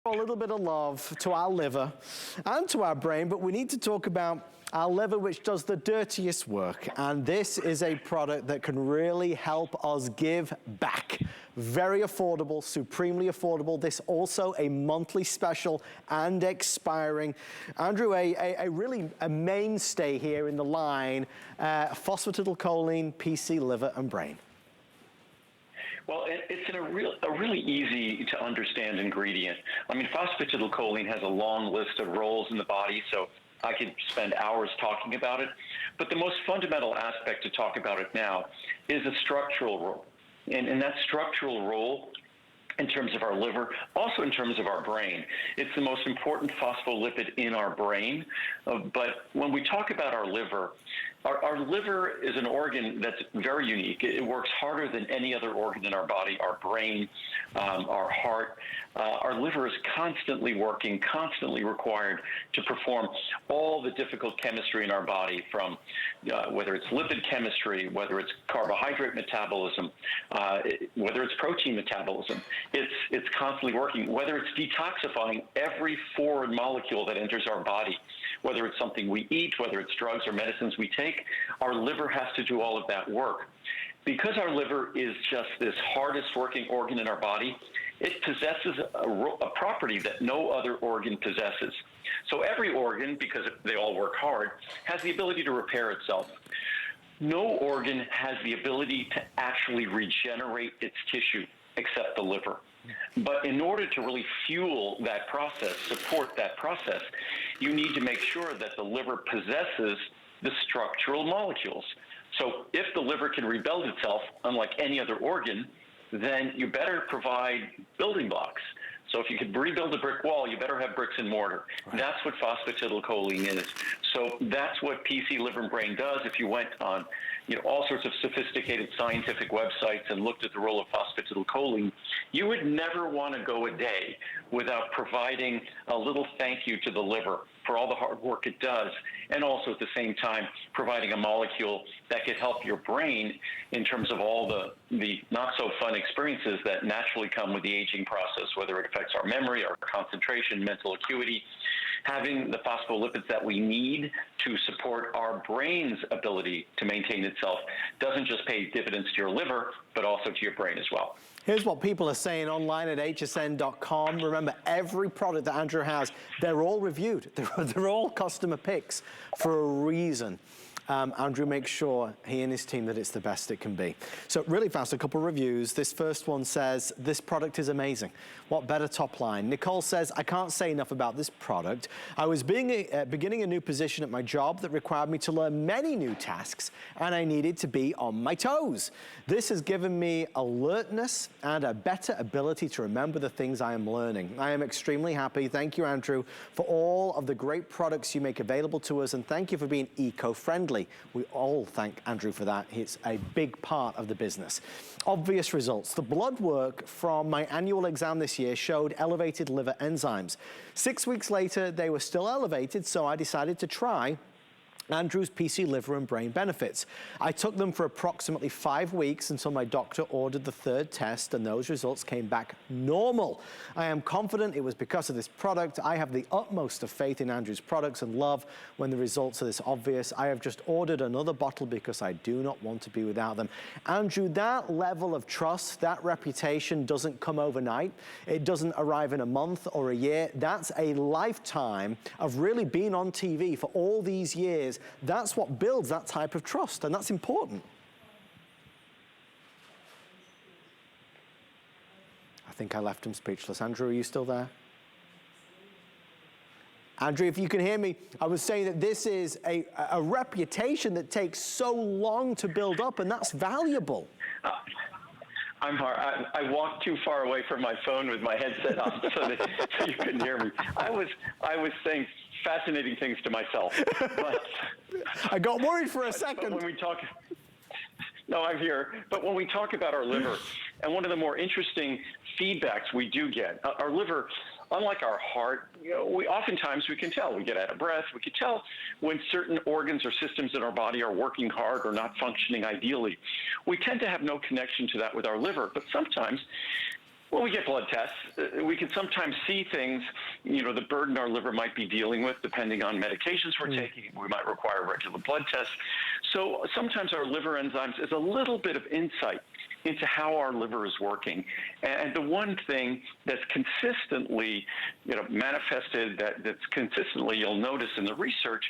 A little bit of love to our liver and to our brain, but we need to talk about our liver, which does the dirtiest work. And this is a product that can really help us give back. Very affordable, supremely affordable. This also a monthly special and expiring. Andrew, really a mainstay here in the line, Phosphatidyl PC, liver and brain. Well, it's a really easy to understand ingredient. I mean, phosphatidylcholine has a long list of roles in the body, so I could spend hours talking about it. But the most fundamental aspect to talk about it now is a structural role. And that structural role in terms of our liver, also in terms of our brain. It's the most important phospholipid in our brain. But when we talk about our liver is an organ that's very unique. It works harder than any other organ in our body, our brain, our heart. Our liver is constantly working, constantly required to perform all the difficult chemistry in our body, from whether it's lipid chemistry, whether it's carbohydrate metabolism, whether it's protein metabolism. It's constantly working, whether it's detoxifying every foreign molecule that enters our body, whether it's something we eat, whether it's drugs or medicines we take. Our liver has to do all of that work. Because our liver is just this hardest working organ in our body, it possesses a property that no other organ possesses. So every organ, because they all work hard, has the ability to repair itself. No organ has the ability to actually regenerate its tissue except the liver. But in order to really fuel that process, support that process, you need to make sure that the liver possesses the structural molecules. So if the liver can rebuild itself, unlike any other organ, then you better provide building blocks. So if you could rebuild a brick wall, you better have bricks and mortar. Right. That's what phosphatidylcholine is. So that's what PC Liver and Brain does. If you went on all sorts of sophisticated scientific websites and looked at the role of phosphatidylcholine, you would never want to go a day without providing a little thank you to the liver for all the hard work it does, and also at the same time providing a molecule that could help your brain in terms of all the not so fun experiences that naturally come with the aging process, whether it affects our memory, our concentration, mental acuity. Having the phospholipids that we need to support our brain's ability to maintain itself doesn't just pay dividends to your liver, but also to your brain as well. Here's what people are saying online at hsn.com. Remember, every product that Andrew has, they're all reviewed. They're all customer picks for a reason. Andrew makes sure, he and his team, that it's the best it can be. So really fast, a couple reviews. This first one says, this product is amazing. What better top line? Nicole says, I can't say enough about this product. I was beginning a new position at my job that required me to learn many new tasks, and I needed to be on my toes. This has given me alertness and a better ability to remember the things I am learning. I am extremely happy. Thank you, Andrew, for all of the great products you make available to us, and thank you for being eco-friendly. We all thank Andrew for that. It's a big part of the business. Obvious results. The blood work from my annual exam this year showed elevated liver enzymes. 6 weeks later, they were still elevated, so I decided to try Andrew's PC Liver and Brain benefits. I took them for approximately 5 weeks until my doctor ordered the third test, and those results came back normal. I am confident it was because of this product. I have the utmost of faith in Andrew's products and love when the results are this obvious. I have just ordered another bottle because I do not want to be without them. Andrew, that level of trust, that reputation doesn't come overnight. It doesn't arrive in a month or a year. That's a lifetime of really being on TV for all these years. That's what builds that type of trust, and that's important. I think I left him speechless. Andrew, are you still there? Andrew, if you can hear me, I was saying that this is a reputation that takes so long to build up, and that's valuable. I walked too far away from my phone with my headset on so you couldn't hear me. I was saying fascinating things to myself. But I got worried for a second. But when we talk, no, I'm here. But when we talk about our liver, and one of the more interesting feedbacks we do get, our liver, unlike our heart, oftentimes we can tell. We get out of breath. We can tell when certain organs or systems in our body are working hard or not functioning ideally. We tend to have no connection to that with our liver, but sometimes When we get blood tests, we can sometimes see things, the burden our liver might be dealing with, depending on medications we're taking. We might require regular blood tests. So sometimes our liver enzymes is a little bit of insight into how our liver is working. And the one thing that's consistently, manifested, that's consistently you'll notice in the research,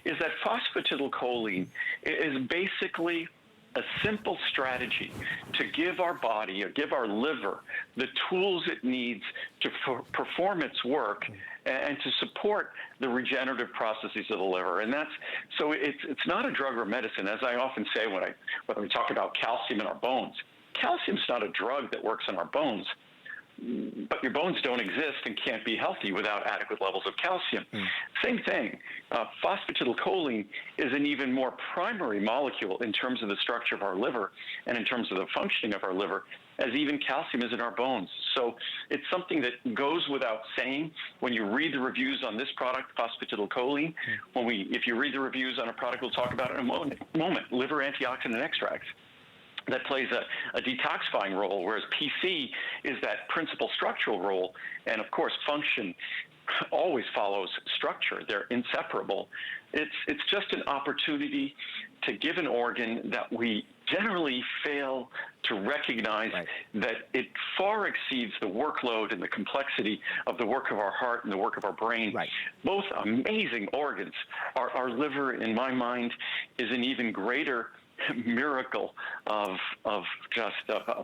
is that phosphatidylcholine is basically a simple strategy to give our body or give our liver the tools it needs to perform its work and to support the regenerative processes of the liver. And so it's not a drug or medicine. As I often say when we talk about calcium in our bones, calcium's not a drug that works in our bones. But your bones don't exist and can't be healthy without adequate levels of calcium. Same thing. Phosphatidylcholine is an even more primary molecule in terms of the structure of our liver and in terms of the functioning of our liver, as even calcium is in our bones. So it's something that goes without saying. When you read the reviews on this product, phosphatidylcholine, if you read the reviews on a product we'll talk about in a moment, liver antioxidant extracts, that plays a detoxifying role, whereas PC is that principal structural role. And of course, function always follows structure. They're inseparable. It's just an opportunity to give an organ that we generally fail to recognize that it far exceeds the workload and the complexity of the work of our heart and the work of our brain. Both amazing organs. Our liver, in my mind, is an even greater miracle of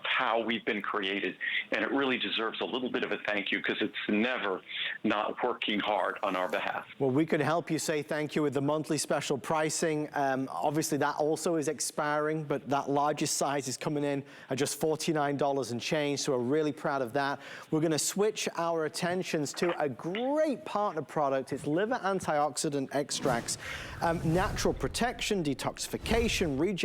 how we've been created, and it really deserves a little bit of a thank you because it's never not working hard on our behalf. Well, we could help you say thank you with the monthly special pricing. Obviously that also is expiring, but that largest size is coming in at just $49 and change, so we're really proud of that. We're going to switch our attentions to a great partner product. It's liver antioxidant extracts, natural protection, detoxification, regeneration,